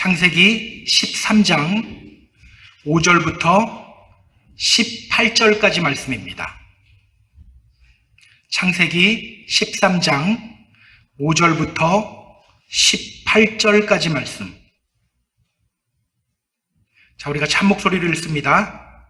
창세기 13장 5절부터 18절까지 말씀입니다. 창세기 13장 5절부터 18절까지 말씀. 자, 우리가 참목소리를 읽습니다.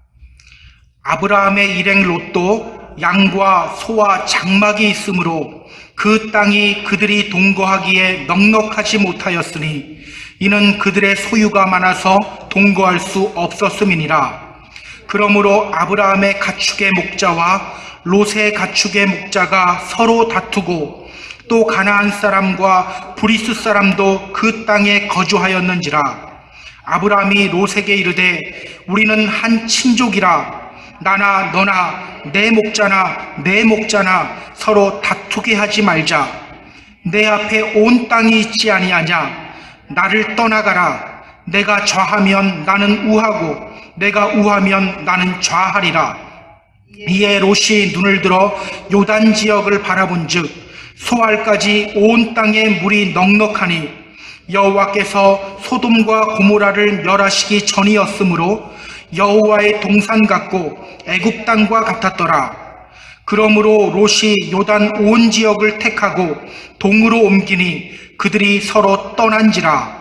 아브라함의 일행 롯도 양과 소와 장막이 있으므로 그 땅이 그들이 동거하기에 넉넉하지 못하였으니 이는 그들의 소유가 많아서 동거할 수 없었음이니라. 그러므로 아브라함의 가축의 목자와 롯의 가축의 목자가 서로 다투고 또 가나안 사람과 브리스 사람도 그 땅에 거주하였는지라. 아브라함이 롯에게 이르되 우리는 한 친족이라. 나나 너나 내 목자나 서로 다투게 하지 말자. 내 앞에 온 땅이 있지 아니하냐. 나를 떠나가라. 내가 좌하면 나는 우하고 내가 우하면 나는 좌하리라. 이에 롯이 눈을 들어 요단 지역을 바라본즉 소알까지 온 땅에 물이 넉넉하니 여호와께서 소돔과 고모라를 멸하시기 전이었으므로 여호와의 동산 같고 애굽 땅과 같았더라. 그러므로 롯이 요단 온 지역을 택하고 동으로 옮기니 그들이 서로 떠난지라.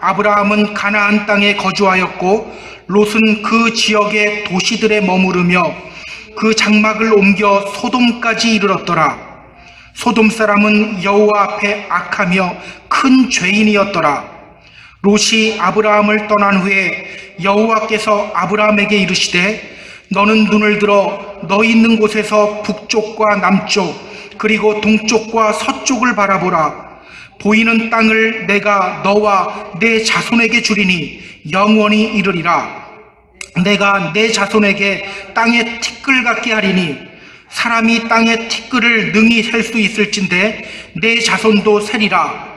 아브라함은 가나안 땅에 거주하였고 롯은 그 지역의 도시들에 머무르며 그 장막을 옮겨 소돔까지 이르렀더라. 소돔 사람은 여호와 앞에 악하며 큰 죄인이었더라. 롯이 아브라함을 떠난 후에 여호와께서 아브라함에게 이르시되 너는 눈을 들어 너 있는 곳에서 북쪽과 남쪽 그리고 동쪽과 서쪽을 바라보라. 보이는 땅을 내가 너와 내 자손에게 주리니 영원히 이르리라. 내가 내 자손에게 땅의 티끌 같게 하리니 사람이 땅의 티끌을 능히 셀 수 있을진데 내 자손도 세리라.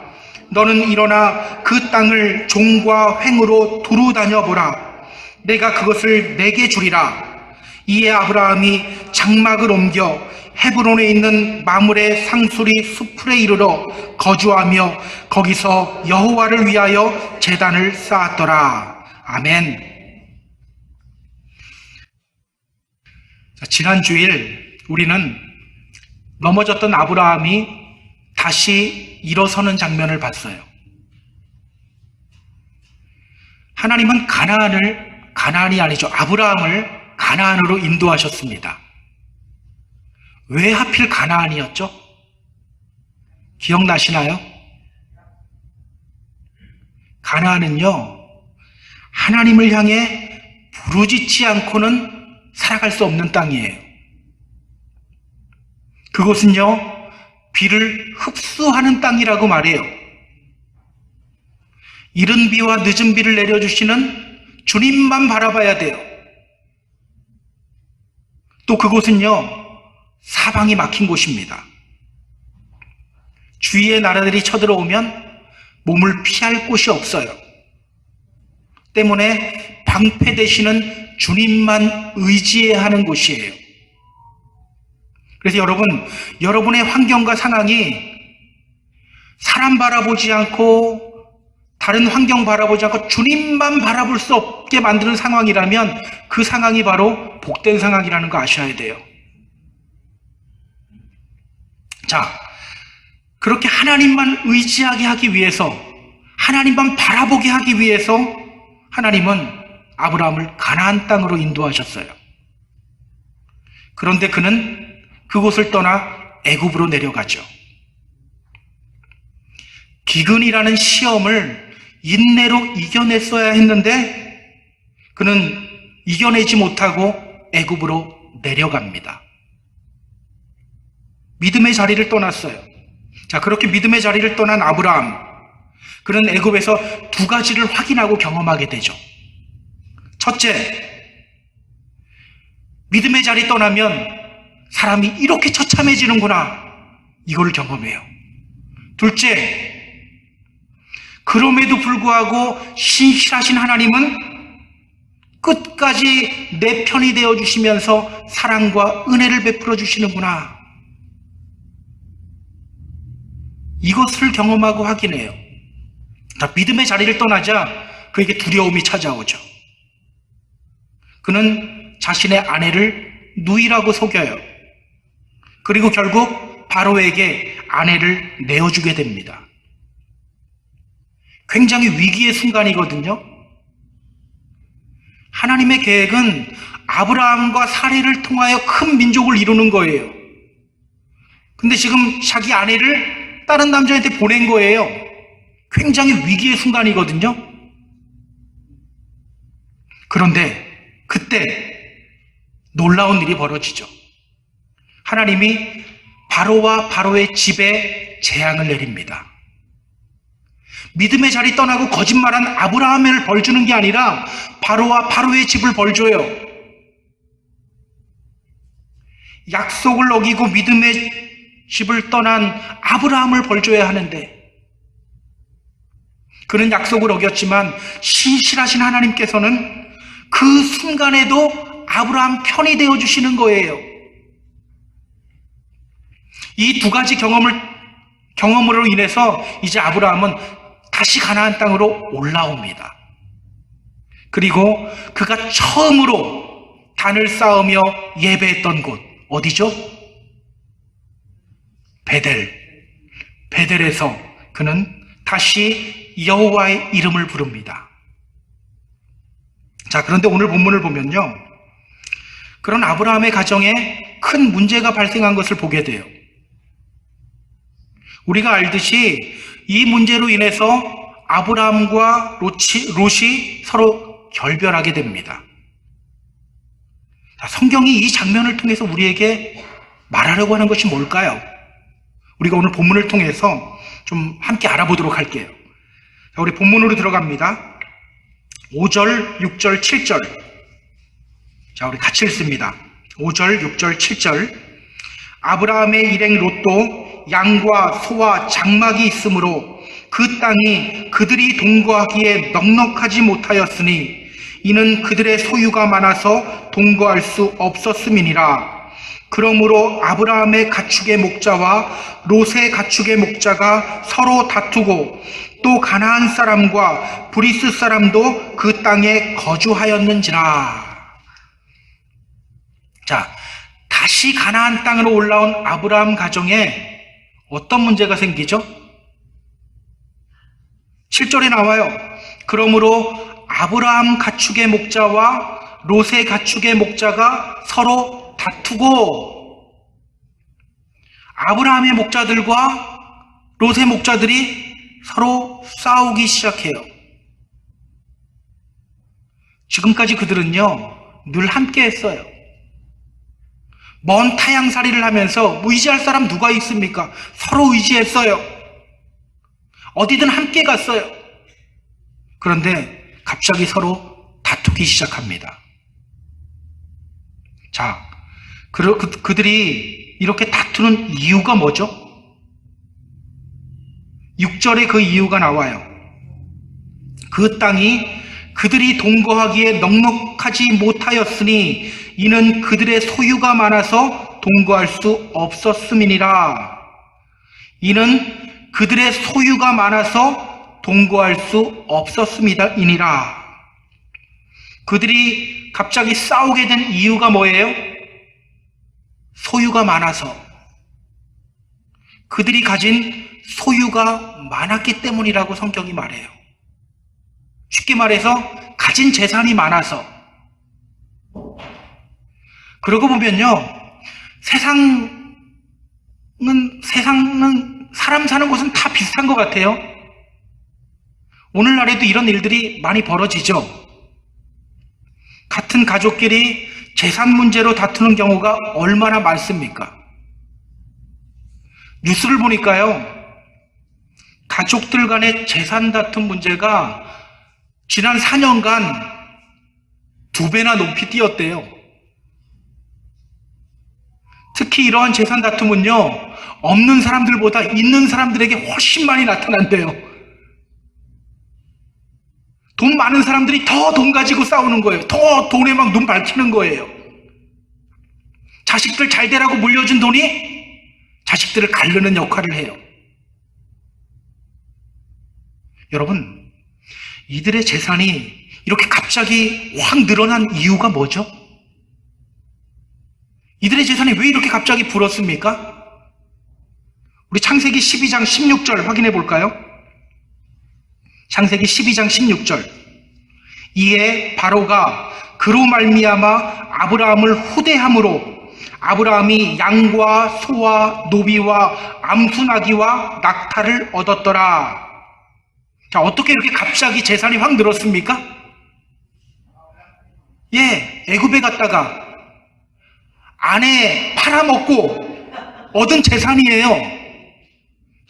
너는 일어나 그 땅을 종과 횡으로 두루 다녀보라. 내가 그것을 내게 주리라. 이에 아브라함이 장막을 옮겨 헤브론에 있는 마므레 상수리 수풀에 이르러 거주하며 거기서 여호와를 위하여 제단을 쌓았더라. 아멘. 자, 지난 주일 우리는 넘어졌던 아브라함이 다시 일어서는 장면을 봤어요. 하나님은 가나안이 아니죠. 아브라함을 가나안으로 인도하셨습니다. 왜 하필 가나안이었죠? 기억나시나요? 가나안은요, 하나님을 향해 부르짖지 않고는 살아갈 수 없는 땅이에요. 그곳은요, 비를 흡수하는 땅이라고 말해요. 이른 비와 늦은 비를 내려주시는 주님만 바라봐야 돼요. 또 그곳은요, 사방이 막힌 곳입니다. 주위의 나라들이 쳐들어오면 몸을 피할 곳이 없어요. 때문에 방패되시는 주님만 의지해야 하는 곳이에요. 그래서 여러분의 환경과 상황이 사람 바라보지 않고 다른 환경 바라보지 않고 주님만 바라볼 수 없게 만드는 상황이라면 그 상황이 바로 복된 상황이라는 거 아셔야 돼요. 자, 그렇게 하나님만 의지하게 하기 위해서, 하나님만 바라보게 하기 위해서 하나님은 아브라함을 가나안 땅으로 인도하셨어요. 그런데 그는 그곳을 떠나 애굽으로 내려가죠. 기근이라는 시험을 인내로 이겨냈어야 했는데 그는 이겨내지 못하고 애굽으로 내려갑니다. 믿음의 자리를 떠났어요. 자, 그렇게 믿음의 자리를 떠난 아브라함, 그는 애굽에서 두 가지를 확인하고 경험하게 되죠. 첫째, 믿음의 자리 떠나면 사람이 이렇게 처참해지는구나, 이걸 경험해요. 둘째, 그럼에도 불구하고 신실하신 하나님은 끝까지 내 편이 되어주시면서 사랑과 은혜를 베풀어 주시는구나, 이것을 경험하고 확인해요. 자, 믿음의 자리를 떠나자 그에게 두려움이 찾아오죠. 그는 자신의 아내를 누이라고 속여요. 그리고 결국 바로에게 아내를 내어주게 됩니다. 굉장히 위기의 순간이거든요. 하나님의 계획은 아브라함과 사례를 통하여 큰 민족을 이루는 거예요. 근데 지금 자기 아내를 다른 남자한테 보낸 거예요. 굉장히 위기의 순간이거든요. 그런데 그때 놀라운 일이 벌어지죠. 하나님이 바로와 바로의 집에 재앙을 내립니다. 믿음의 자리 떠나고 거짓말한 아브라함을 벌주는 게 아니라 바로와 바로의 집을 벌줘요. 약속을 어기고 믿음의 집을 떠난 아브라함을 벌줘야 하는데 그는 약속을 어겼지만 신실하신 하나님께서는 그 순간에도 아브라함 편이 되어주시는 거예요. 이 두 가지 경험으로 인해서 이제 아브라함은 다시 가나안 땅으로 올라옵니다. 그리고 그가 처음으로 단을 쌓으며 예배했던 곳 어디죠? 베델에서 그는 다시 여호와의 이름을 부릅니다. 자, 그런데 오늘 본문을 보면요, 그런 아브라함의 가정에 큰 문제가 발생한 것을 보게 돼요. 우리가 알듯이 이 문제로 인해서 아브라함과 롯이 서로 결별하게 됩니다. 자, 성경이 이 장면을 통해서 우리에게 말하려고 하는 것이 뭘까요? 우리가 오늘 본문을 통해서 좀 함께 알아보도록 할게요. 자, 우리 본문으로 들어갑니다. 5절, 6절, 7절. 자, 우리 같이 읽습니다. 5절, 6절, 7절. 아브라함의 일행 롯도 양과 소와 장막이 있으므로 그 땅이 그들이 동거하기에 넉넉하지 못하였으니 이는 그들의 소유가 많아서 동거할 수 없었음이니라. 그러므로 아브라함의 가축의 목자와 롯의 가축의 목자가 서로 다투고 또 가나안 사람과 브리스 사람도 그 땅에 거주하였는지라. 자, 다시 가나안 땅으로 올라온 아브라함 가정에 어떤 문제가 생기죠? 7절에 나와요. 그러므로 아브라함 가축의 목자와 롯의 가축의 목자가 서로 다투고, 아브라함의 목자들과 롯의 목자들이 서로 싸우기 시작해요. 지금까지 그들은요, 늘 함께 했어요. 먼 타향살이를 하면서 뭐 의지할 사람 누가 있습니까? 서로 의지했어요. 어디든 함께 갔어요. 그런데 갑자기 서로 다투기 시작합니다. 자, 그들이 이렇게 다투는 이유가 뭐죠? 6절에 그 이유가 나와요. 그 땅이 그들이 동거하기에 넉넉하지 못하였으니 이는 그들의 소유가 많아서 동거할 수 없었음이니라. 이는 그들의 소유가 많아서 동거할 수 없었음이니라. 그들이 갑자기 싸우게 된 이유가 뭐예요? 소유가 많아서. 그들이 가진 소유가 많았기 때문이라고 성경이 말해요. 쉽게 말해서 가진 재산이 많아서. 그러고 보면요, 세상은 사람 사는 곳은 다 비슷한 것 같아요. 오늘날에도 이런 일들이 많이 벌어지죠. 같은 가족끼리 재산 문제로 다투는 경우가 얼마나 많습니까? 뉴스를 보니까요, 가족들 간의 재산 다툼 문제가 지난 4년간 2배나 높이 뛰었대요. 특히 이러한 재산 다툼은요, 없는 사람들보다 있는 사람들에게 훨씬 많이 나타난대요. 돈 많은 사람들이 더 돈 가지고 싸우는 거예요. 더 돈에 막 눈 밝히는 거예요. 자식들 잘 되라고 물려준 돈이 자식들을 가르는 역할을 해요. 여러분, 이들의 재산이 이렇게 갑자기 확 늘어난 이유가 뭐죠? 이들의 재산이 왜 이렇게 갑자기 불었습니까? 우리 창세기 12장 16절 확인해 볼까요? 창세기 12장 16절. 이에 바로가 그로 말미암아 아브라함을 후대함으로 아브라함이 양과 소와 노비와 암수나기와 낙타를 얻었더라. 자, 어떻게 이렇게 갑자기 재산이 확 늘었습니까? 애굽에 갔다가 아내 팔아먹고 얻은 재산이에요.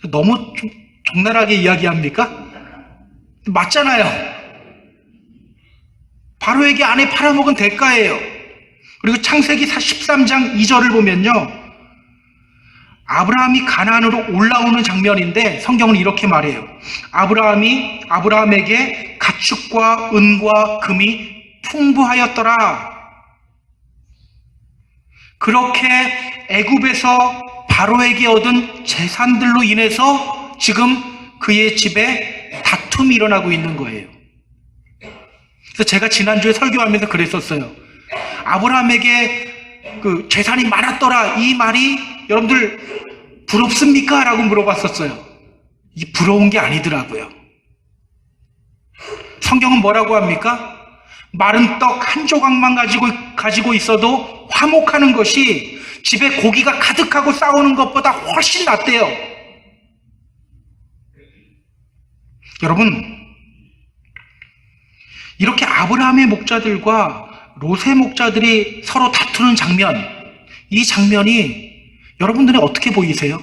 너무 좀 적나라하게 이야기합니까? 맞잖아요. 바로에게 아내 팔아먹은 대가예요. 그리고 창세기 13장 2절을 보면요, 아브라함이 가나안으로 올라오는 장면인데 성경은 이렇게 말해요. 아브라함이 아브라함에게 가축과 은과 금이 풍부하였더라. 그렇게 애굽에서 바로에게 얻은 재산들로 인해서 지금 그의 집에 다툼이 일어나고 있는 거예요. 그래서 제가 지난주에 설교하면서 그랬었어요. 아브라함에게 그 재산이 많았더라, 이 말이 여러분들 부럽습니까? 라고 물어봤었어요. 이 부러운 게 아니더라고요. 성경은 뭐라고 합니까? 마른 떡 한 조각만 가지고 있어도 화목하는 것이 집에 고기가 가득하고 싸우는 것보다 훨씬 낫대요. 여러분, 이렇게 아브라함의 목자들과 롯의 목자들이 서로 다투는 장면, 이 장면이 여러분들은 어떻게 보이세요?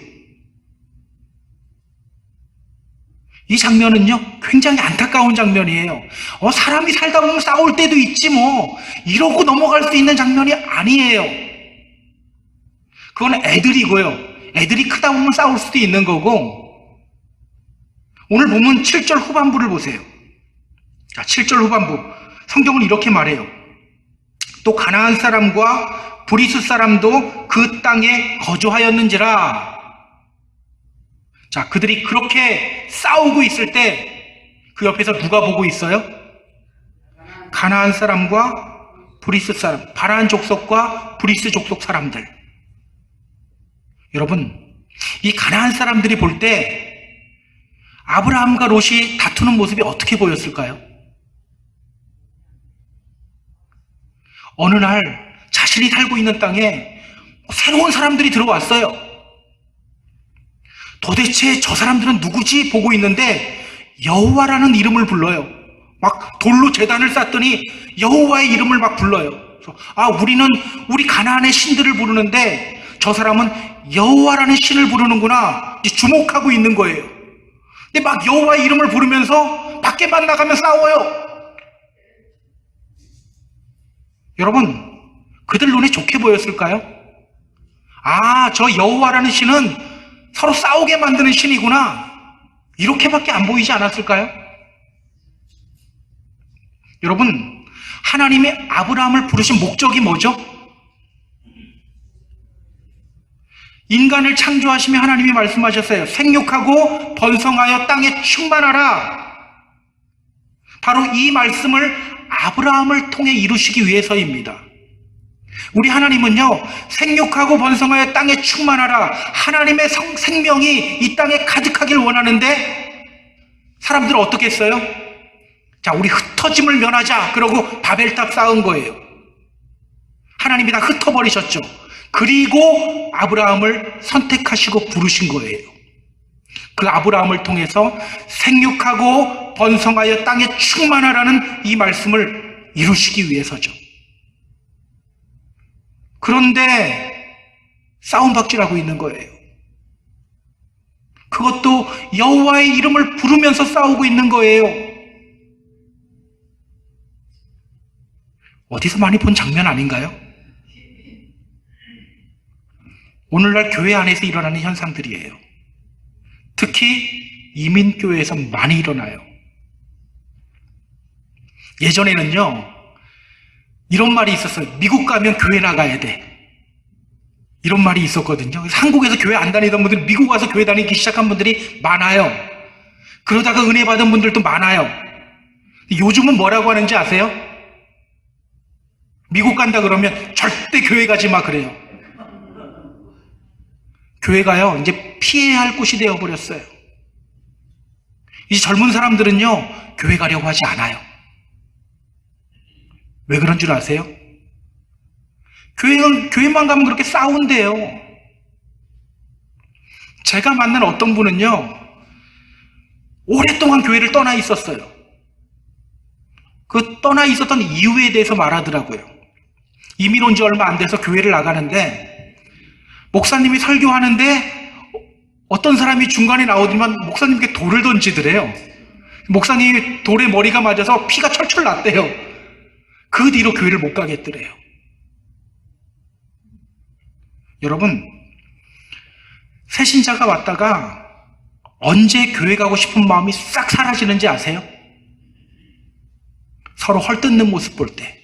이 장면은요, 굉장히 안타까운 장면이에요. 사람이 살다 보면 싸울 때도 있지 뭐, 이러고 넘어갈 수 있는 장면이 아니에요. 그건 애들이고요. 애들이 크다 보면 싸울 수도 있는 거고, 오늘 보면 7절 후반부를 보세요. 자, 7절 후반부. 성경은 이렇게 말해요. 또 가나안 사람과 브리스 사람도 그 땅에 거주하였는지라. 자, 그들이 그렇게 싸우고 있을 때 그 옆에서 누가 보고 있어요? 가나안 사람과 브리스 사람, 바란 족속과 브리스 족속 사람들. 여러분, 이 가나안 사람들이 볼 때 아브라함과 롯이 다투는 모습이 어떻게 보였을까요? 어느 날 자신이 살고 있는 땅에 새로운 사람들이 들어왔어요. 도대체 저 사람들은 누구지? 보고 있는데 여호와라는 이름을 불러요. 막 돌로 제단을 쌓더니 여호와의 이름을 막 불러요. 우리는 우리 가나안의 신들을 부르는데 저 사람은 여호와라는 신을 부르는구나, 주목하고 있는 거예요. 근데 막 여호와의 이름을 부르면서 밖에만 나가면 싸워요. 여러분, 그들 눈에 좋게 보였을까요? 저 여호와라는 신은 서로 싸우게 만드는 신이구나, 이렇게밖에 안 보이지 않았을까요? 여러분, 하나님이 아브라함을 부르신 목적이 뭐죠? 인간을 창조하시며 하나님이 말씀하셨어요. 생육하고 번성하여 땅에 충만하라. 바로 이 말씀을 아브라함을 통해 이루시기 위해서입니다. 우리 하나님은요, 생육하고 번성하여 땅에 충만하라, 하나님의 생명이 이 땅에 가득하길 원하는데 사람들은 어떻게 했어요? 자, 우리 흩어짐을 면하자 그러고 바벨탑 쌓은 거예요. 하나님이 다 흩어버리셨죠. 그리고 아브라함을 선택하시고 부르신 거예요. 그 아브라함을 통해서 생육하고 번성하여 땅에 충만하라는 이 말씀을 이루시기 위해서죠. 그런데 싸움박질하고 있는 거예요. 그것도 여호와의 이름을 부르면서 싸우고 있는 거예요. 어디서 많이 본 장면 아닌가요? 오늘날 교회 안에서 일어나는 현상들이에요. 특히 이민교회에서 많이 일어나요. 예전에는요, 이런 말이 있었어요. 미국 가면 교회 나가야 돼, 이런 말이 있었거든요. 그래서 한국에서 교회 안 다니던 분들이 미국 와서 교회 다니기 시작한 분들이 많아요. 그러다가 은혜 받은 분들도 많아요. 요즘은 뭐라고 하는지 아세요? 미국 간다 그러면 절대 교회 가지 마 그래요. 교회가요, 이제 피해야 할 곳이 되어버렸어요. 이제 젊은 사람들은요, 교회 가려고 하지 않아요. 왜 그런 줄 아세요? 교회만 가면 그렇게 싸운대요. 제가 만난 어떤 분은요, 오랫동안 교회를 떠나 있었어요. 그 떠나 있었던 이유에 대해서 말하더라고요. 이민 온 지 얼마 안 돼서 교회를 나가는데 목사님이 설교하는데 어떤 사람이 중간에 나오더니만 목사님께 돌을 던지더래요. 목사님이 돌에 머리가 맞아서 피가 철철 났대요. 그 뒤로 교회를 못 가겠더래요. 여러분, 새신자가 왔다가 언제 교회 가고 싶은 마음이 싹 사라지는지 아세요? 서로 헐뜯는 모습 볼 때.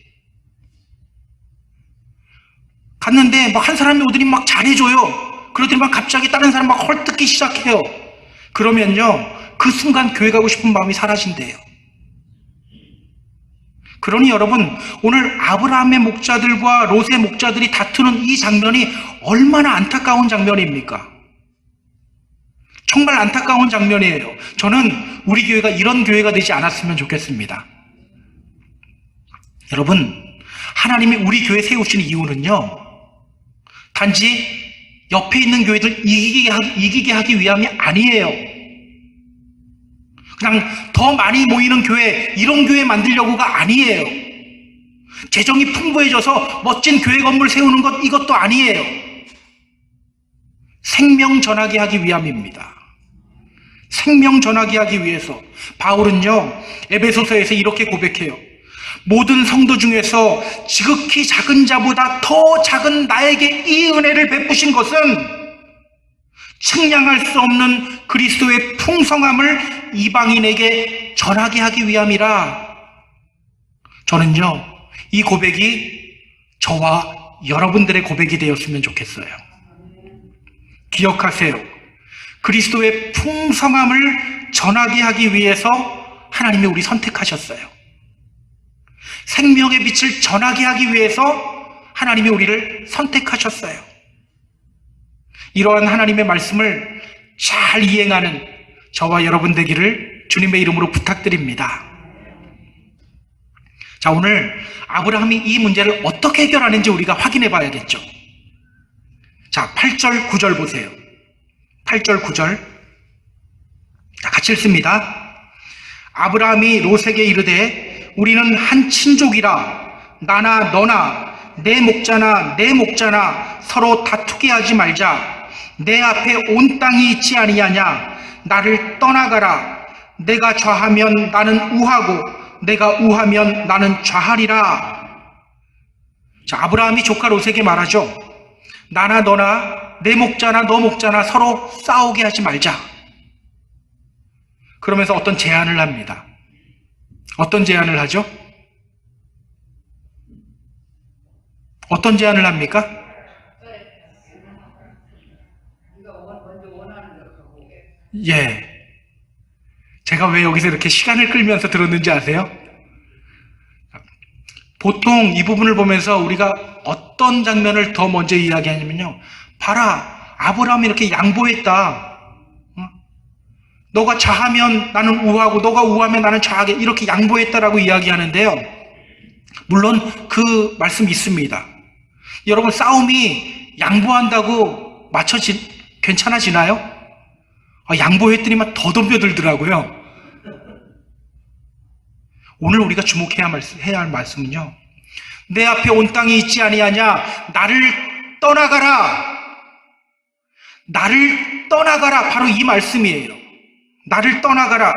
갔는데 막 한 사람이 오더니 막 잘해줘요. 그러더니만 갑자기 다른 사람 막 헐뜯기 시작해요. 그러면요, 그 순간 교회 가고 싶은 마음이 사라진대요. 그러니 여러분, 오늘 아브라함의 목자들과 롯의 목자들이 다투는 이 장면이 얼마나 안타까운 장면입니까? 정말 안타까운 장면이에요. 저는 우리 교회가 이런 교회가 되지 않았으면 좋겠습니다. 여러분, 하나님이 우리 교회 세우신 이유는요, 단지 옆에 있는 교회들 이기게 하기 위함이 아니에요. 그냥 더 많이 모이는 교회, 이런 교회 만들려고가 아니에요. 재정이 풍부해져서 멋진 교회 건물 세우는 것, 이것도 아니에요. 생명 전하게 하기 위함입니다. 생명 전하게 하기 위해서. 바울은요, 에베소서에서 이렇게 고백해요. 모든 성도 중에서 지극히 작은 자보다 더 작은 나에게 이 은혜를 베푸신 것은 측량할 수 없는 그리스도의 풍성함을 이방인에게 전하게 하기 위함이라. 저는요, 이 고백이 저와 여러분들의 고백이 되었으면 좋겠어요. 기억하세요. 그리스도의 풍성함을 전하게 하기 위해서 하나님이 우리 선택하셨어요. 생명의 빛을 전하게 하기 위해서 하나님이 우리를 선택하셨어요. 이러한 하나님의 말씀을 잘 이행하는 저와 여러분 되기를 주님의 이름으로 부탁드립니다. 자, 오늘 아브라함이 이 문제를 어떻게 해결하는지 우리가 확인해 봐야겠죠. 자, 8절, 9절 보세요. 8절, 9절. 자, 같이 읽습니다. 아브라함이 롯에게 이르되 우리는 한 친족이라 나나 너나 내 목자나 서로 다투게 하지 말자. 내 앞에 온 땅이 있지 아니하냐. 나를 떠나가라. 내가 좌하면 나는 우하고 내가 우하면 나는 좌하리라. 자, 아브라함이 조카 롯에게 말하죠. 나나 너나 내 목자나 너 목자나 서로 싸우게 하지 말자. 그러면서 어떤 제안을 합니다. 어떤 제안을 하죠? 어떤 제안을 합니까? 예. 제가 왜 여기서 이렇게 시간을 끌면서 들었는지 아세요? 보통 이 부분을 보면서 우리가 어떤 장면을 더 먼저 이야기하냐면요. 봐라, 아브라함이 이렇게 양보했다. 너가 좌하면 나는 우하고 너가 우하면 나는 좌하게 이렇게 양보했다라고 이야기하는데요. 물론 그 말씀 있습니다. 여러분, 싸움이 양보한다고 괜찮아지나요? 양보했더니만 더 덤벼들더라고요. 오늘 우리가 주목해야 할 말씀은요. 내 앞에 온 땅이 있지 아니하냐. 나를 떠나가라. 나를 떠나가라. 바로 이 말씀이에요. 나를 떠나가라.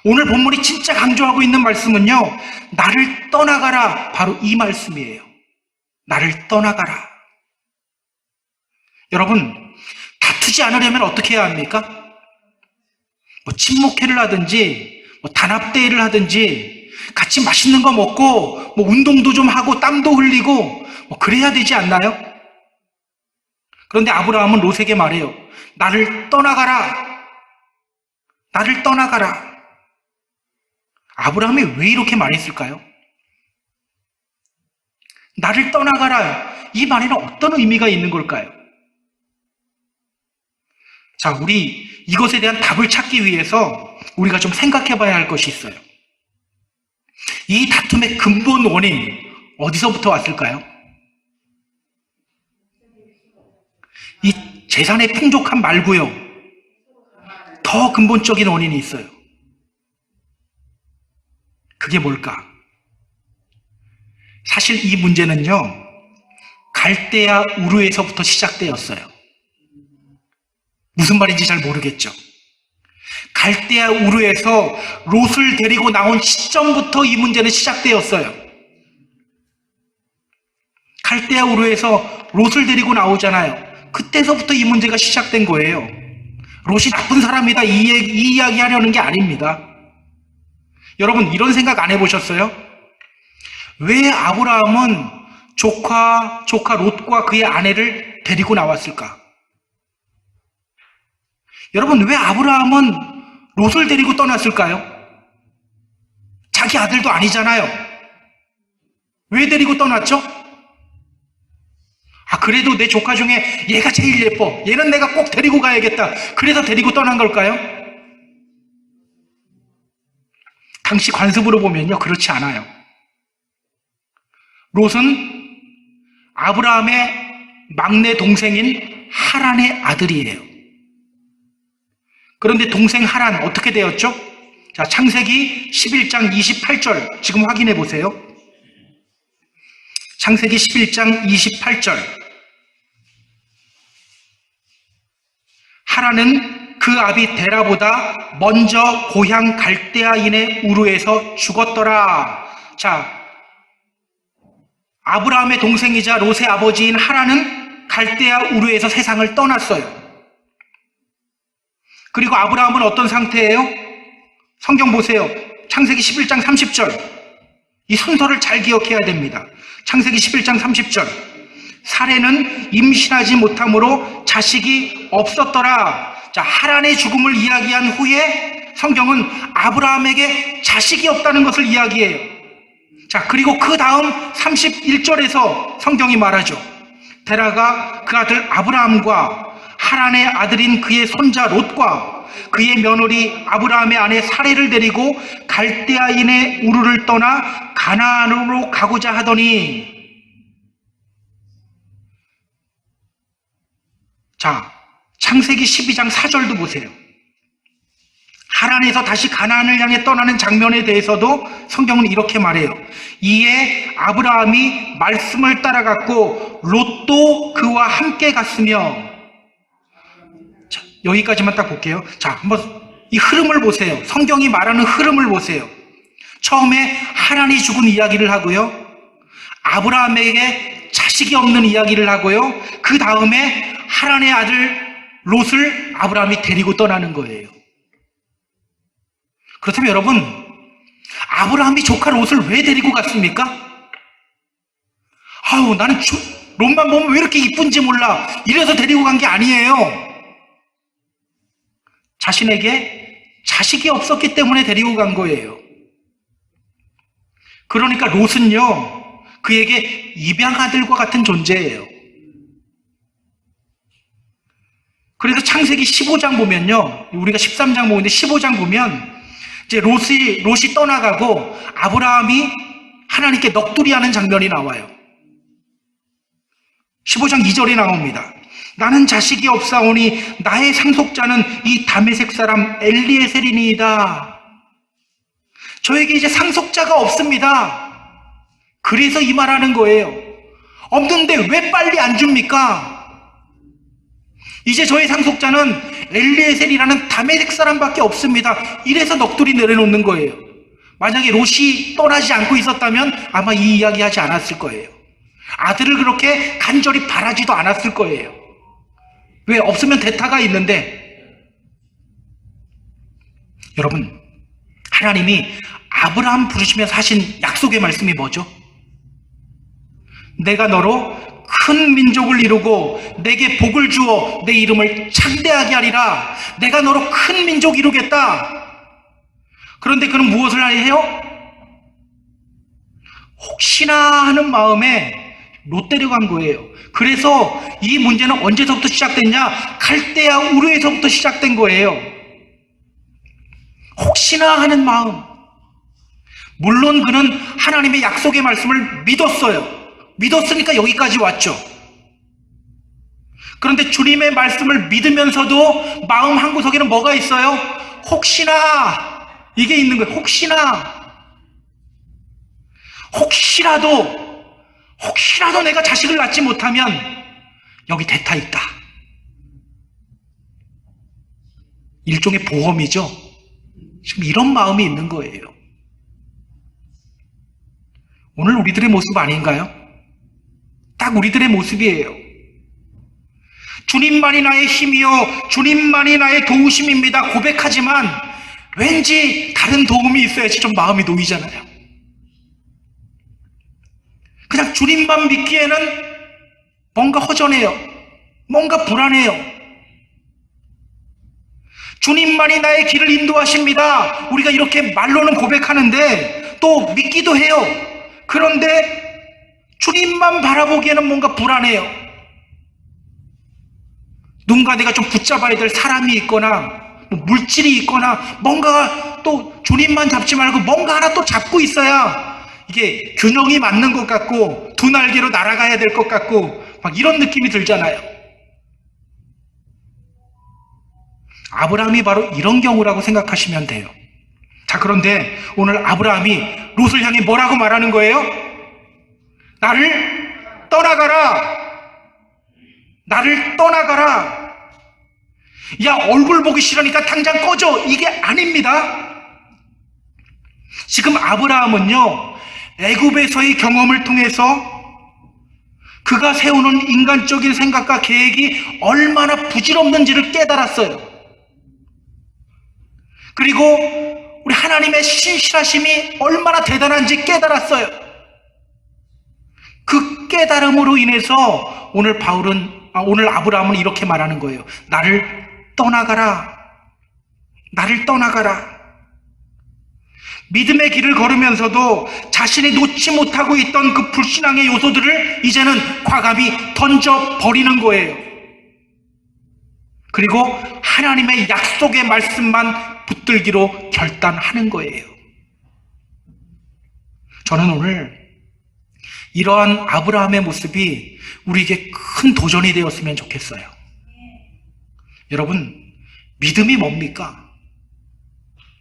오늘 본문이 진짜 강조하고 있는 말씀은요. 나를 떠나가라. 바로 이 말씀이에요. 나를 떠나가라. 여러분, 다투지 않으려면 어떻게 해야 합니까? 친목회를 하든지 단합대회를 하든지 같이 맛있는 거 먹고 운동도 좀 하고 땀도 흘리고 그래야 되지 않나요? 그런데 아브라함은 롯에게 말해요. 나를 떠나가라. 나를 떠나가라. 아브라함이 왜 이렇게 말했을까요? 나를 떠나가라. 이 말에는 어떤 의미가 있는 걸까요? 자, 우리 이것에 대한 답을 찾기 위해서 우리가 좀 생각해 봐야 할 것이 있어요. 이 다툼의 근본 원인, 어디서부터 왔을까요? 이 재산의 풍족함 말고요. 더 근본적인 원인이 있어요. 그게 뭘까? 사실 이 문제는요, 갈대아 우르에서부터 시작되었어요. 무슨 말인지 잘 모르겠죠? 갈대아 우르에서 롯을 데리고 나온 시점부터 이 문제는 시작되었어요. 갈대아 우르에서 롯을 데리고 나오잖아요. 그때서부터 이 문제가 시작된 거예요. 롯이 나쁜 사람이다 이 이야기 하려는 게 아닙니다. 여러분, 이런 생각 안 해보셨어요? 왜 아브라함은 조카 롯과 그의 아내를 데리고 나왔을까? 여러분, 왜 아브라함은 롯을 데리고 떠났을까요? 자기 아들도 아니잖아요. 왜 데리고 떠났죠? 그래도 내 조카 중에 얘가 제일 예뻐. 얘는 내가 꼭 데리고 가야겠다. 그래서 데리고 떠난 걸까요? 당시 관습으로 보면요, 그렇지 않아요. 롯은 아브라함의 막내 동생인 하란의 아들이에요. 그런데 동생 하란 어떻게 되었죠? 자, 창세기 11장 28절 지금 확인해 보세요. 창세기 11장 28절. 하란은 그 아비 데라보다 먼저 고향 갈대아인의 우르에서 죽었더라. 자, 아브라함의 동생이자 롯의 아버지인 하란은 갈대아 우르에서 세상을 떠났어요. 그리고 아브라함은 어떤 상태예요? 성경 보세요. 창세기 11장 30절. 이 순서를 잘 기억해야 됩니다. 창세기 11장 30절. 사레는 임신하지 못함으로 자식이 없었더라. 자, 하란의 죽음을 이야기한 후에 성경은 아브라함에게 자식이 없다는 것을 이야기해요. 자, 그리고 그 다음 31절에서 성경이 말하죠. 데라가 그 아들 아브라함과 하란의 아들인 그의 손자 롯과 그의 며느리 아브라함의 아내 사레를 데리고 갈대아인의 우르를 떠나 가나안으로 가고자 하더니, 자, 창세기 12장 4절도 보세요. 하란에서 다시 가나안을 향해 떠나는 장면에 대해서도 성경은 이렇게 말해요. 이에 아브라함이 말씀을 따라갔고 롯도 그와 함께 갔으며. 자, 여기까지만 딱 볼게요. 자, 한번 이 흐름을 보세요. 성경이 말하는 흐름을 보세요. 처음에 하란이 죽은 이야기를 하고요. 아브라함에게 자식이 없는 이야기를 하고요. 그 다음에 하란의 아들 롯을 아브라함이 데리고 떠나는 거예요. 그렇다면 여러분, 아브라함이 조카 롯을 왜 데리고 갔습니까? 나는 롯만 보면 왜 이렇게 이쁜지 몰라. 이래서 데리고 간 게 아니에요. 자신에게 자식이 없었기 때문에 데리고 간 거예요. 그러니까 롯은요, 그에게 입양아들과 같은 존재예요. 그래서 창세기 15장 보면요, 우리가 13장 보는데 15장 보면 이제 롯이 떠나가고 아브라함이 하나님께 넋두리하는 장면이 나와요. 15장 2절이 나옵니다. 나는 자식이 없사오니 나의 상속자는 이 다메섹 사람 엘리에셀이니이다. 저에게 이제 상속자가 없습니다. 그래서 이 말하는 거예요. 없는데 왜 빨리 안 줍니까? 이제 저의 상속자는 엘리에셀이라는 다메섹 사람밖에 없습니다. 이래서 넋두리 내려놓는 거예요. 만약에 롯이 떠나지 않고 있었다면 아마 이 이야기 하지 않았을 거예요. 아들을 그렇게 간절히 바라지도 않았을 거예요. 왜? 없으면 대타가 있는데. 여러분, 하나님이 아브라함 부르시면서 하신 약속의 말씀이 뭐죠? 내가 너로 큰 민족을 이루고 내게 복을 주어 내 이름을 창대하게 하리라. 내가 너로 큰 민족 이루겠다. 그런데 그는 무엇을 해요? 혹시나 하는 마음에 롯데를 간 거예요. 그래서 이 문제는 언제서부터 시작됐냐? 갈대아 우르에서부터 시작된 거예요. 혹시나 하는 마음. 물론 그는 하나님의 약속의 말씀을 믿었어요. 믿었으니까 여기까지 왔죠. 그런데 주님의 말씀을 믿으면서도 마음 한구석에는 뭐가 있어요? 혹시나, 이게 있는 거예요. 혹시라도 내가 자식을 낳지 못하면 여기 대타 있다. 일종의 보험이죠. 지금 이런 마음이 있는 거예요. 오늘 우리들의 모습 아닌가요? 딱 우리들의 모습이에요. 주님만이 나의 힘이요 주님만이 나의 도우심입니다 고백하지만 왠지 다른 도움이 있어야지 좀 마음이 놓이잖아요. 그냥 주님만 믿기에는 뭔가 허전해요. 뭔가 불안해요. 주님만이 나의 길을 인도하십니다. 우리가 이렇게 말로는 고백하는데 또 믿기도 해요. 그런데 주님만 바라보기에는 뭔가 불안해요. 누군가 내가 좀 붙잡아야 될 사람이 있거나 물질이 있거나 뭔가 또 주님만 잡지 말고 뭔가 하나 또 잡고 있어야 이게 균형이 맞는 것 같고 두 날개로 날아가야 될 것 같고 막 이런 느낌이 들잖아요. 아브라함이 바로 이런 경우라고 생각하시면 돼요. 자, 그런데 오늘 아브라함이 롯을 향해 뭐라고 말하는 거예요? 나를 떠나가라. 나를 떠나가라. 야, 얼굴 보기 싫으니까 당장 꺼져. 이게 아닙니다. 지금 아브라함은요, 애굽에서의 경험을 통해서 그가 세우는 인간적인 생각과 계획이 얼마나 부질없는지를 깨달았어요. 그리고 우리 하나님의 신실하심이 얼마나 대단한지 깨달았어요. 그 깨달음으로 인해서 오늘 아브라함은 이렇게 말하는 거예요. 나를 떠나가라. 나를 떠나가라. 믿음의 길을 걸으면서도 자신이 놓지 못하고 있던 그 불신앙의 요소들을 이제는 과감히 던져버리는 거예요. 그리고 하나님의 약속의 말씀만 붙들기로 결단하는 거예요. 저는 오늘 이러한 아브라함의 모습이 우리에게 큰 도전이 되었으면 좋겠어요. 여러분, 믿음이 뭡니까?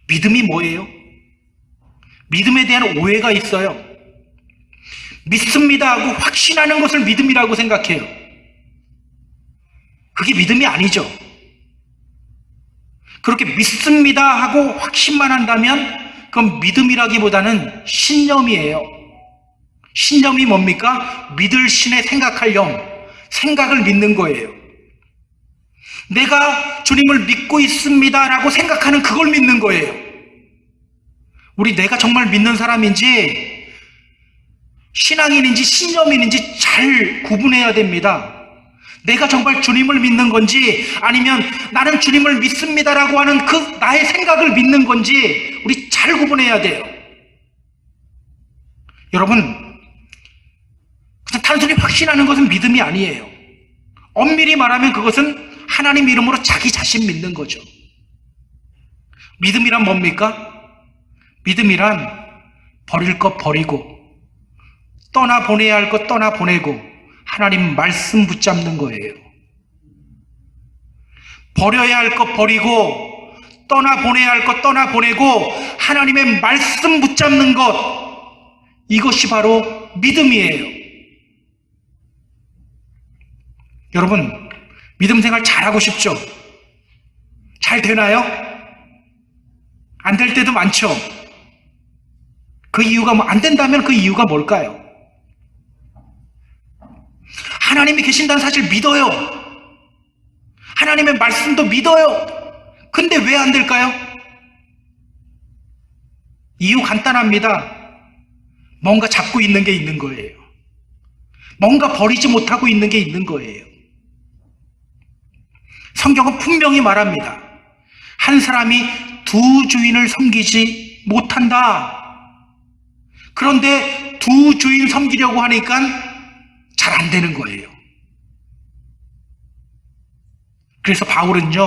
믿음이 뭐예요? 믿음에 대한 오해가 있어요. 믿습니다 하고 확신하는 것을 믿음이라고 생각해요. 그게 믿음이 아니죠. 그렇게 믿습니다 하고 확신만 한다면 그건 믿음이라기보다는 신념이에요. 신념이 뭡니까? 믿을 신의 생각할 영, 생각을 믿는 거예요. 내가 주님을 믿고 있습니다 라고 생각하는 그걸 믿는 거예요. 우리 내가 정말 믿는 사람인지 신앙인인지 신념인인지 잘 구분해야 됩니다. 내가 정말 주님을 믿는 건지 아니면 나는 주님을 믿습니다라고 하는 그 나의 생각을 믿는 건지 우리 잘 구분해야 돼요. 여러분, 그냥 단순히 확신하는 것은 믿음이 아니에요. 엄밀히 말하면 그것은 하나님 이름으로 자기 자신 믿는 거죠. 믿음이란 뭡니까? 믿음이란 버릴 것 버리고 떠나보내야 할 것 떠나보내고 하나님 말씀 붙잡는 거예요. 버려야 할 것 버리고 떠나보내야 할 것 떠나보내고 하나님의 말씀 붙잡는 것, 이것이 바로 믿음이에요. 여러분, 믿음 생활 잘하고 싶죠? 잘 되나요? 안 될 때도 많죠? 그 이유가 안 된다면 그 이유가 뭘까요? 하나님이 계신다는 사실 믿어요. 하나님의 말씀도 믿어요. 근데 왜 안 될까요? 이유 간단합니다. 뭔가 잡고 있는 게 있는 거예요. 뭔가 버리지 못하고 있는 게 있는 거예요. 성경은 분명히 말합니다. 한 사람이 두 주인을 섬기지 못한다. 그런데 두 주인 섬기려고 하니까 잘 안 되는 거예요. 그래서 바울은요,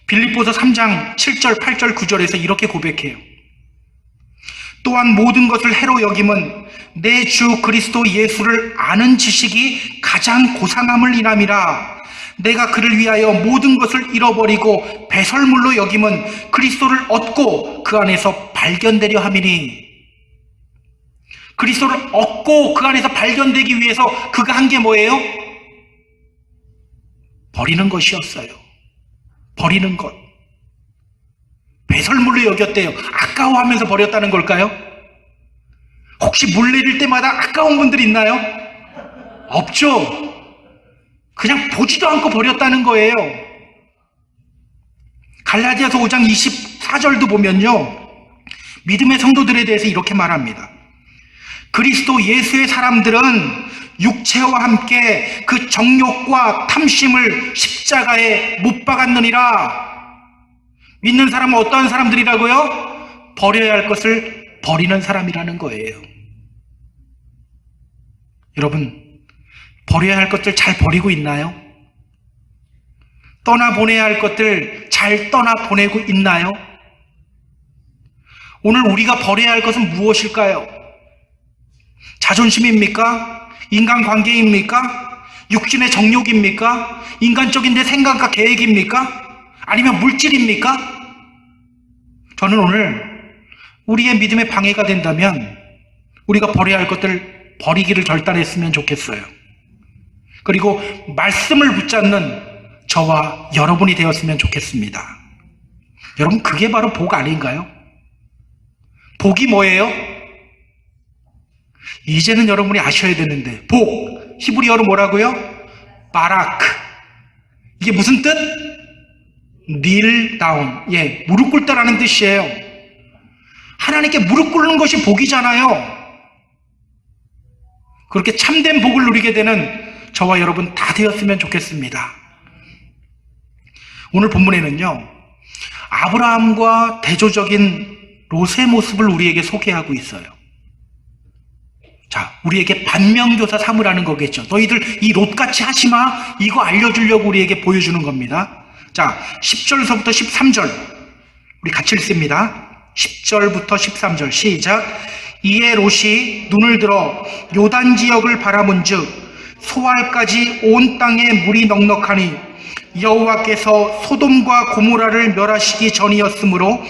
빌립보서 3장 7절, 8절, 9절에서 이렇게 고백해요. 또한 모든 것을 해로 여김은 내 주 그리스도 예수를 아는 지식이 가장 고상함을 인함이라. 내가 그를 위하여 모든 것을 잃어버리고 배설물로 여김은 그리스도를 얻고 그 안에서 발견되려 함이니. 그리스도를 얻고 그 안에서 발견되기 위해서 그가 한 게 뭐예요? 버리는 것이었어요. 버리는 것. 배설물로 여겼대요. 아까워하면서 버렸다는 걸까요? 혹시 물 내릴 때마다 아까운 분들 있나요? 없죠. 그냥 보지도 않고 버렸다는 거예요. 갈라디아서 5장 24절도 보면요, 믿음의 성도들에 대해서 이렇게 말합니다. 그리스도 예수의 사람들은 육체와 함께 그 정욕과 탐심을 십자가에 못 박았느니라. 믿는 사람은 어떠한 사람들이라고요? 버려야 할 것을 버리는 사람이라는 거예요. 여러분, 버려야 할 것들 잘 버리고 있나요? 떠나보내야 할 것들 잘 떠나보내고 있나요? 오늘 우리가 버려야 할 것은 무엇일까요? 자존심입니까? 인간관계입니까? 육신의 정욕입니까? 인간적인 내 생각과 계획입니까? 아니면 물질입니까? 저는 오늘 우리의 믿음에 방해가 된다면 우리가 버려야 할 것들 버리기를 결단했으면 좋겠어요. 그리고 말씀을 붙잡는 저와 여러분이 되었으면 좋겠습니다. 여러분, 그게 바로 복 아닌가요? 복이 뭐예요? 이제는 여러분이 아셔야 되는데, 복, 히브리어로 뭐라고요? 바라크. 이게 무슨 뜻? kneel down. 예, 무릎 꿇다라는 뜻이에요. 하나님께 무릎 꿇는 것이 복이잖아요. 그렇게 참된 복을 누리게 되는 저와 여러분 다 되었으면 좋겠습니다. 오늘 본문에는요, 아브라함과 대조적인 롯의 모습을 우리에게 소개하고 있어요. 자, 우리에게 반면교사 삼으라는 거겠죠. 너희들 이 롯같이 하지마, 이거 알려주려고 우리에게 보여주는 겁니다. 자, 10절서부터 13절 우리 같이 읽습니다. 10절부터 13절 시작. 이에 롯이 눈을 들어 요단 지역을 바라본즉 소알까지 온 땅에 물이 넉넉하니 여호와께서 소돔과 고모라를 멸하시기 전이었으므로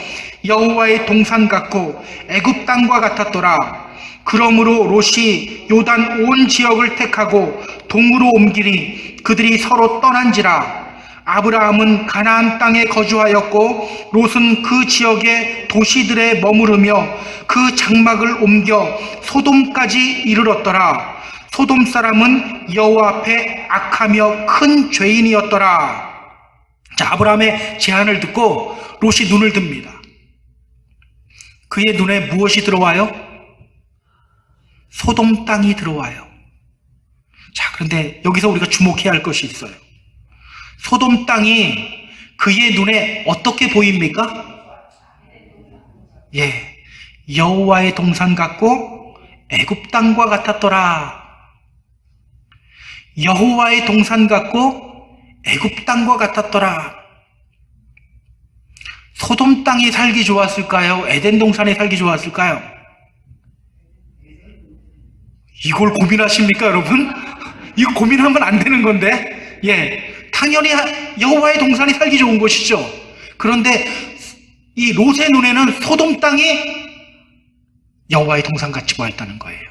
여호와의 동산 같고 애굽 땅과 같았더라. 그러므로 롯이 요단 온 지역을 택하고 동으로 옮기니 그들이 서로 떠난지라. 아브라함은 가나안 땅에 거주하였고 롯은 그 지역의 도시들에 머무르며 그 장막을 옮겨 소돔까지 이르렀더라. 소돔 사람은 여호와 앞에 악하며 큰 죄인이었더라. 자, 아브라함의 제안을 듣고 롯이 눈을 듭니다. 그의 눈에 무엇이 들어와요? 소돔 땅이 들어와요. 자, 그런데 여기서 우리가 주목해야 할 것이 있어요. 소돔 땅이 그의 눈에 어떻게 보입니까? 예, 여호와의 동산 같고 애굽 땅과 같았더라. 여호와의 동산 같고 애굽 땅과 같았더라. 소돔 땅이 살기 좋았을까요? 에덴 동산에 살기 좋았을까요? 이걸 고민하십니까, 여러분? 이거 고민하면 안 되는 건데. 예, 당연히 여호와의 동산이 살기 좋은 것이죠. 그런데 이 롯의 눈에는 소돔 땅이 여호와의 동산 같이 보였다는 거예요.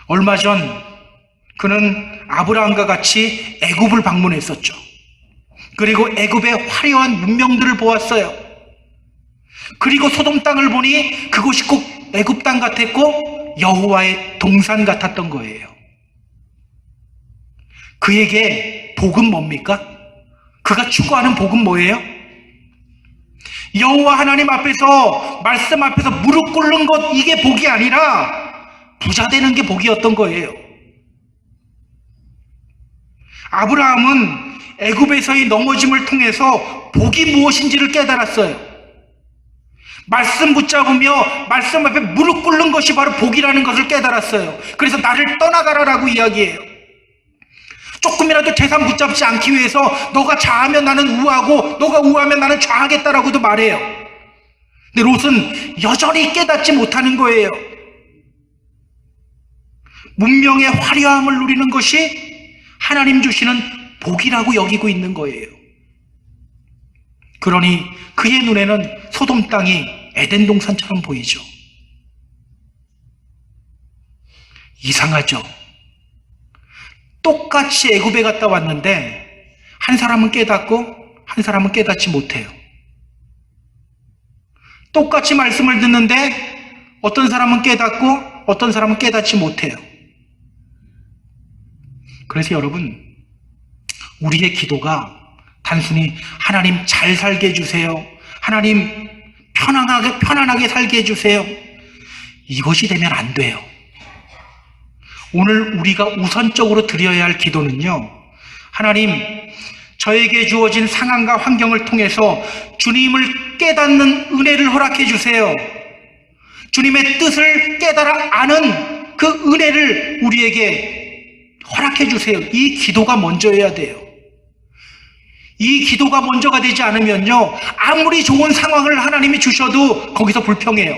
얼마 전 그는 아브라함과 같이 애굽을 방문했었죠. 그리고 애굽의 화려한 문명들을 보았어요. 그리고 소돔 땅을 보니 그곳이 꼭 애굽 땅 같았고 여호와의 동산 같았던 거예요. 그에게 복은 뭡니까? 그가 추구하는 복은 뭐예요? 여호와 하나님 앞에서, 말씀 앞에서 무릎 꿇는 것, 이게 복이 아니라 부자 되는 게 복이었던 거예요. 아브라함은 애굽에서의 넘어짐을 통해서 복이 무엇인지를 깨달았어요. 말씀 붙잡으며 말씀 앞에 무릎 꿇는 것이 바로 복이라는 것을 깨달았어요. 그래서 나를 떠나가라라고 이야기해요. 조금이라도 재산 붙잡지 않기 위해서 너가 좌하면 나는 우하고 너가 우하면 나는 좌하겠다라고도 말해요. 근데 롯은 여전히 깨닫지 못하는 거예요. 문명의 화려함을 누리는 것이 하나님 주시는 복이라고 여기고 있는 거예요. 그러니 그의 눈에는 소돔 땅이 에덴 동산처럼 보이죠. 이상하죠. 똑같이 애굽에 갔다 왔는데 한 사람은 깨닫고 한 사람은 깨닫지 못해요. 똑같이 말씀을 듣는데 어떤 사람은 깨닫고 어떤 사람은 깨닫지 못해요. 그래서 여러분, 우리의 기도가 단순히 하나님 잘 살게 해주세요, 하나님 편안하게 살게 해주세요, 이것이 되면 안 돼요. 오늘 우리가 우선적으로 드려야 할 기도는요, 하나님, 저에게 주어진 상황과 환경을 통해서 주님을 깨닫는 은혜를 허락해 주세요. 주님의 뜻을 깨달아 아는 그 은혜를 우리에게 허락해 주세요. 이 기도가 먼저여야 돼요. 이 기도가 먼저가 되지 않으면요, 아무리 좋은 상황을 하나님이 주셔도 거기서 불평해요.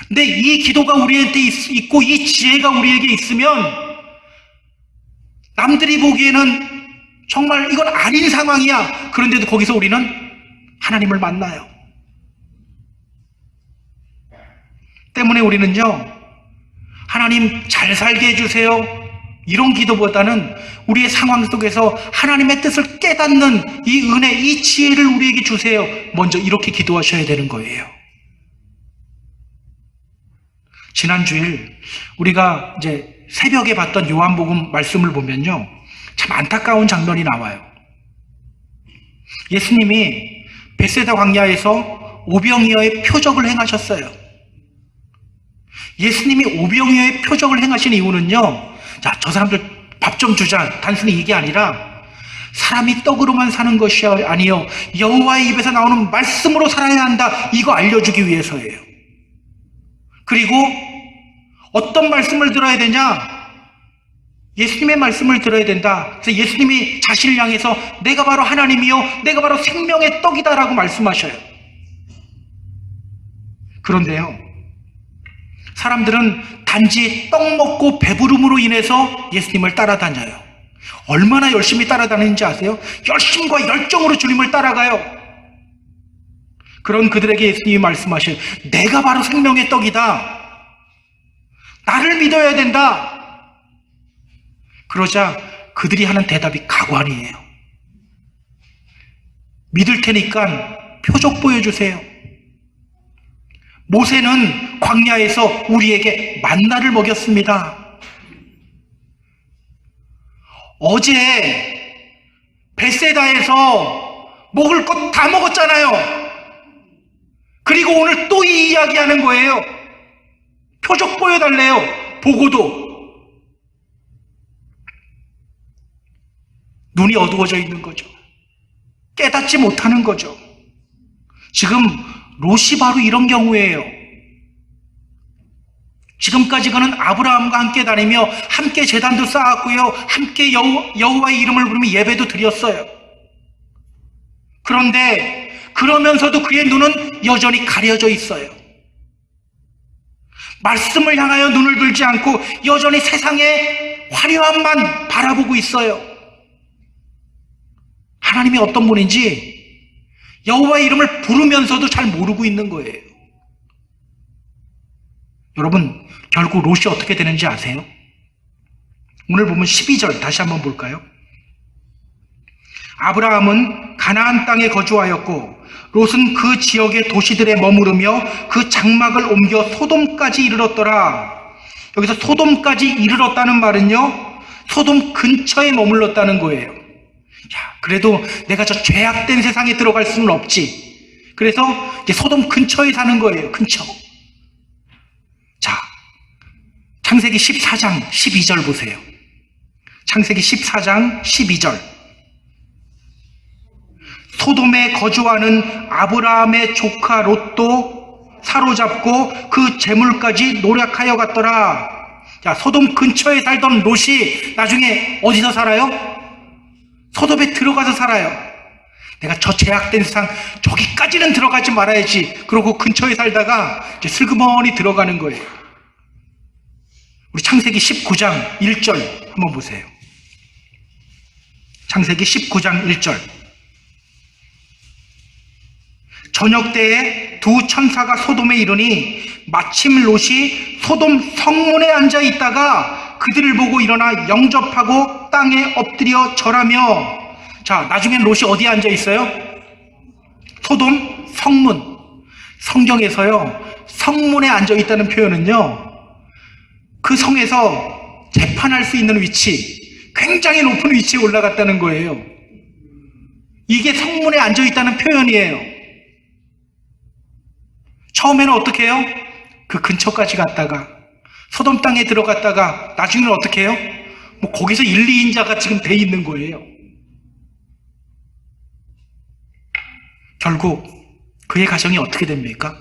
근데 이 기도가 우리한테 있고 이 지혜가 우리에게 있으면 남들이 보기에는 정말 이건 아닌 상황이야. 그런데도 거기서 우리는 하나님을 만나요. 때문에 우리는요, 하나님 잘 살게 해주세요, 이런 기도보다는 우리의 상황 속에서 하나님의 뜻을 깨닫는 이 은혜, 이 지혜를 우리에게 주세요, 먼저 이렇게 기도하셔야 되는 거예요. 지난 주일 우리가 이제 새벽에 봤던 요한복음 말씀을 보면요, 참 안타까운 장면이 나와요. 예수님이 벳세다 광야에서 오병이어의 표적을 행하셨어요. 예수님이 오병이어의 표적을 행하신 이유는요, 자, 저 사람들 밥 좀 주자, 단순히 이게 아니라 사람이 떡으로만 사는 것이 아니요 여호와의 입에서 나오는 말씀으로 살아야 한다, 이거 알려주기 위해서예요. 그리고 어떤 말씀을 들어야 되냐? 예수님의 말씀을 들어야 된다. 그래서 예수님이 자신을 향해서 내가 바로 하나님이요 내가 바로 생명의 떡이다라고 말씀하셔요. 그런데요, 사람들은 단지 떡 먹고 배부름으로 인해서 예수님을 따라다녀요. 얼마나 열심히 따라다니는지 아세요? 열심과 열정으로 주님을 따라가요. 그런 그들에게 예수님이 말씀하셔요. 내가 바로 생명의 떡이다, 나를 믿어야 된다. 그러자 그들이 하는 대답이 가관이에요. 믿을 테니까 표적 보여주세요. 모세는 광야에서 우리에게 만나를 먹였습니다. 어제 벳세다에서 먹을 것 다 먹었잖아요. 그리고 오늘 또 이 이야기 하는 거예요. 표적 보여달래요. 보고도. 눈이 어두워져 있는 거죠. 깨닫지 못하는 거죠. 지금 롯이 바로 이런 경우예요. 지금까지 그는 아브라함과 함께 다니며 함께 제단도 쌓았고요, 함께 여호와의 이름을 부르며 예배도 드렸어요. 그런데 그러면서도 그의 눈은 여전히 가려져 있어요. 말씀을 향하여 눈을 들지 않고 여전히 세상의 화려함만 바라보고 있어요. 하나님이 어떤 분인지 여호와의 이름을 부르면서도 잘 모르고 있는 거예요. 여러분, 결국 롯이 어떻게 되는지 아세요? 오늘 보면 12절 다시 한번 볼까요? 아브라함은 가나안 땅에 거주하였고 롯은 그 지역의 도시들에 머무르며 그 장막을 옮겨 소돔까지 이르렀더라. 여기서 소돔까지 이르렀다는 말은요, 소돔 근처에 머물렀다는 거예요. 야, 그래도 내가 저 죄악된 세상에 들어갈 수는 없지. 그래서 이제 소돔 근처에 사는 거예요. 근처. 자, 창세기 14장 12절 보세요. 창세기 14장 12절. 소돔에 거주하는 아브라함의 조카 롯도 사로잡고 그 재물까지 노력하여 갔더라. 자, 소돔 근처에 살던 롯이 나중에 어디서 살아요? 소돔에 들어가서 살아요. 내가 저 제약된 세상 저기까지는 들어가지 말아야지. 그러고 근처에 살다가 이제 슬그머니 들어가는 거예요. 우리 창세기 19장 1절 한번 보세요. 창세기 19장 1절. 저녁 때에 두 천사가 소돔에 이르니 마침 롯이 소돔 성문에 앉아 있다가 그들을 보고 일어나 영접하고 땅에 엎드려 절하며. 자, 나중엔 롯이 어디에 앉아 있어요? 소돔 성문. 성경에서요, 성문에 앉아 있다는 표현은요, 그 성에서 재판할 수 있는 위치, 굉장히 높은 위치에 올라갔다는 거예요. 이게 성문에 앉아 있다는 표현이에요. 처음에는 어떻게 해요? 그 근처까지 갔다가 소돔 땅에 들어갔다가 나중에는 어떻게 해요? 뭐 거기서 1, 2인자가 지금 돼 있는 거예요. 결국 그의 가정이 어떻게 됩니까?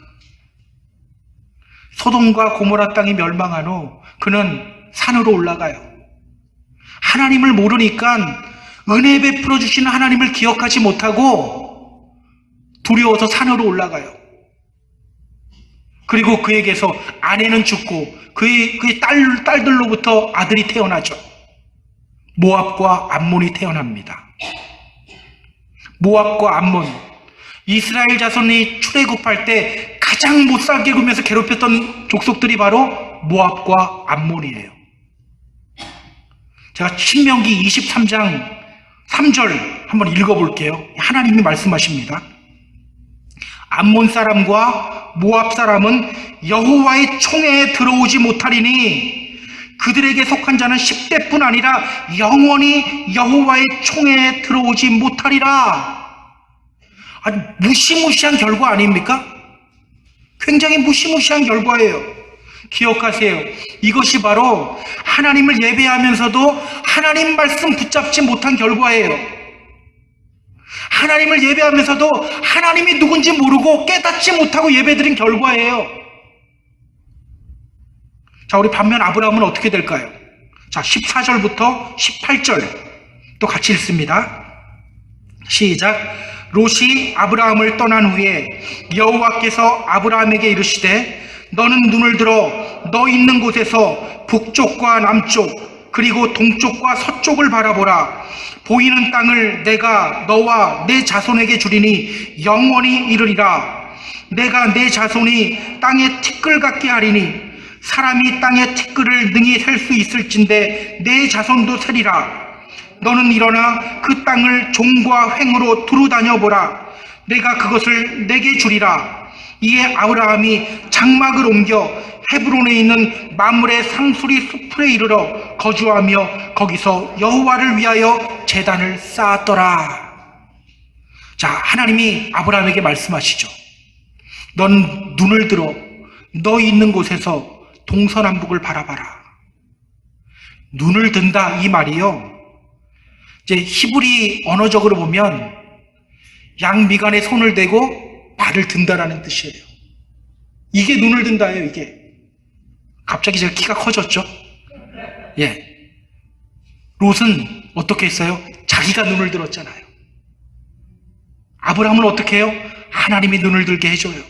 소돔과 고모라 땅이 멸망한 후 그는 산으로 올라가요. 하나님을 모르니까 은혜 베풀어 주시는 하나님을 기억하지 못하고 두려워서 산으로 올라가요. 그리고 그에게서 아내는 죽고 그의 딸들로부터 아들이 태어나죠. 모압과 암몬이 태어납니다. 모압과 암몬, 이스라엘 자손이 출애굽할 때 가장 못살게 굴면서 괴롭혔던 족속들이 바로 모압과 암몬이에요. 제가 신명기 23장 3절 한번 읽어볼게요. 하나님이 말씀하십니다. 암몬 사람과 모압 사람은 여호와의 총회에 들어오지 못하리니 그들에게 속한 자는 10대뿐 아니라 영원히 여호와의 총회에 들어오지 못하리라. 아주 무시무시한 결과 아닙니까? 굉장히 무시무시한 결과예요. 기억하세요. 이것이 바로 하나님을 예배하면서도 하나님 말씀 붙잡지 못한 결과예요. 하나님을 예배하면서도 하나님이 누군지 모르고 깨닫지 못하고 예배드린 결과예요. 자, 우리 반면 아브라함은 어떻게 될까요? 자, 14절부터 18절 또 같이 읽습니다. 시작. 롯이 아브라함을 떠난 후에 여호와께서 아브라함에게 이르시되 너는 눈을 들어 너 있는 곳에서 북쪽과 남쪽 그리고 동쪽과 서쪽을 바라보라. 보이는 땅을 내가 너와 내 자손에게 주리니 영원히 이르리라. 내가 내 자손이 땅의 티끌 같게 하리니 사람이 땅의 티끌을 능히 셀 수 있을진데 내 자손도 세리라. 너는 일어나 그 땅을 종과 횡으로 두루 다녀보라. 내가 그것을 내게 주리라. 이에 아브라함이 장막을 옮겨 헤브론에 있는 마므레 상수리 숲에 이르러 거주하며 거기서 여호와를 위하여 제단을 쌓았더라. 자, 하나님이 아브라함에게 말씀하시죠. 넌 눈을 들어 너 있는 곳에서 동서남북을 바라봐라. 눈을 든다 이 말이요, 이제 히브리 언어적으로 보면 양미간에 손을 대고 발을 든다라는 뜻이에요. 이게 눈을 든다예요. 이게 갑자기 제가 키가 커졌죠? 예. 롯은 어떻게 했어요? 자기가 눈을 들었잖아요. 아브라함은 어떻게 해요? 하나님이 눈을 들게 해줘요.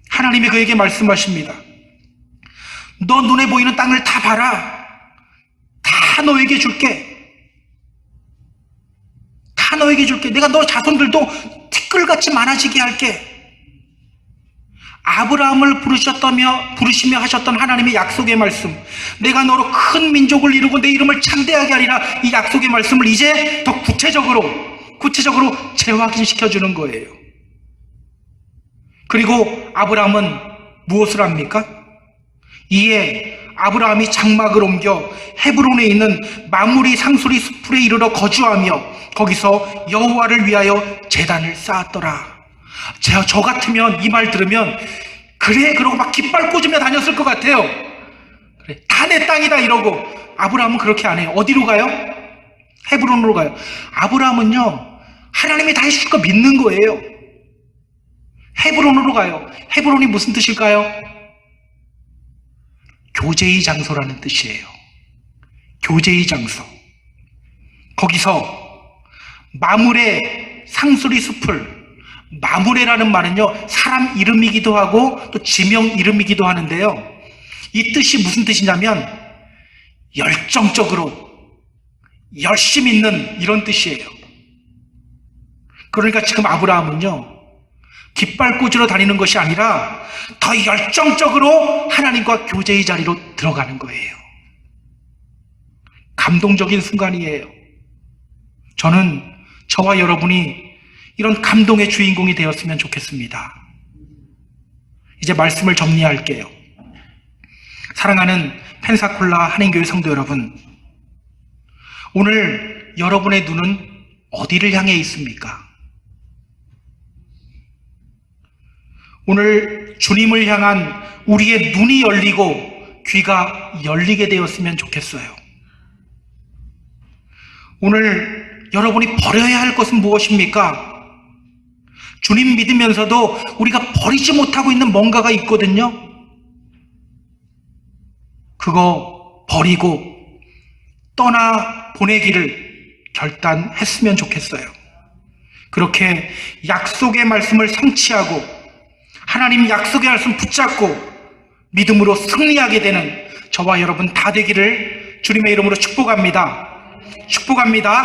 하나님이 그에게 말씀하십니다. 너 눈에 보이는 땅을 다 봐라. 다 너에게 줄게. 다 너에게 줄게. 내가 너 자손들도 티끌같이 많아지게 할게. 아브라함을 부르시며 하셨던 하나님의 약속의 말씀, 내가 너로 큰 민족을 이루고 내 이름을 창대하게 하리라, 이 약속의 말씀을 이제 더 구체적으로 재확인시켜주는 거예요. 그리고 아브라함은 무엇을 합니까? 이에 아브라함이 장막을 옮겨 헤브론에 있는 마므리 상수리 숲에 이르러 거주하며 거기서 여호와를 위하여 제단을 쌓았더라. 저 같으면 이 말 들으면 그래 그러고 막 깃발 꽂으며 다녔을 것 같아요. 그래 다 내 땅이다 이러고. 아브라함은 그렇게 안 해요. 어디로 가요? 헤브론으로 가요. 아브라함은요 하나님이 다 해줄 거 믿는 거예요. 헤브론으로 가요. 헤브론이 무슨 뜻일까요? 교제의 장소라는 뜻이에요. 교제의 장소. 거기서 마므레 상수리 숲을, 마므레라는 말은요 사람 이름이기도 하고 또 지명 이름이기도 하는데요, 이 뜻이 무슨 뜻이냐면 열정적으로 열심 있는 이런 뜻이에요. 그러니까 지금 아브라함은요 깃발 꽂으러 다니는 것이 아니라 더 열정적으로 하나님과 교제의 자리로 들어가는 거예요. 감동적인 순간이에요. 저는 저와 여러분이 이런 감동의 주인공이 되었으면 좋겠습니다. 이제 말씀을 정리할게요. 사랑하는 펜사콜라 한인교회 성도 여러분, 오늘 여러분의 눈은 어디를 향해 있습니까? 오늘 주님을 향한 우리의 눈이 열리고 귀가 열리게 되었으면 좋겠어요. 오늘 여러분이 버려야 할 것은 무엇입니까? 주님 믿으면서도 우리가 버리지 못하고 있는 뭔가가 있거든요. 그거 버리고 떠나 보내기를 결단했으면 좋겠어요. 그렇게 약속의 말씀을 성취하고 하나님 약속의 말씀 붙잡고 믿음으로 승리하게 되는 저와 여러분 다 되기를 주님의 이름으로 축복합니다. 축복합니다.